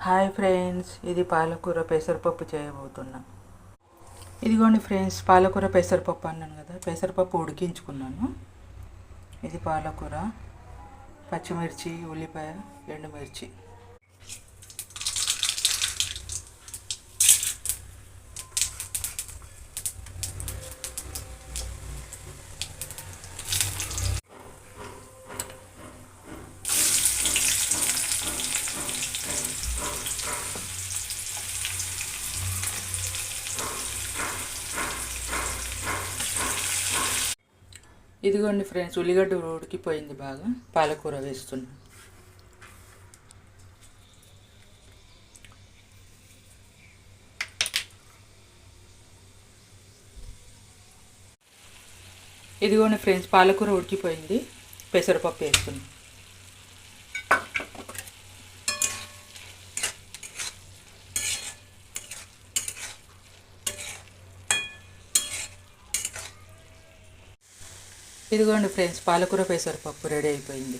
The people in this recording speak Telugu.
హాయ్ ఫ్రెండ్స్, ఇది పాలకూర పెసరపప్పు చేయబోతున్నా. ఇదిగోండి ఫ్రెండ్స్, పాలకూర పెసరపప్పు అన్నాను కదా, పెసరపప్పు ఉడికించుకున్నాను. ఇది పాలకూర, పచ్చిమిర్చి, ఉల్లిపాయ, ఎండుమిర్చి. ఇదిగోండి ఫ్రెండ్స్, ఉల్లిగడ్డ ఉడికిపోయింది బాగా. పాలకూర వేస్తున్నా. ఇదిగోండి ఫ్రెండ్స్, పాలకూర ఉడికిపోయింది. పెసరపప్పు వేస్తున్నా. ఇదిగోండి ఫ్రెండ్స్, పాలకూర పెసరపప్పు రెడీ అయిపోయింది.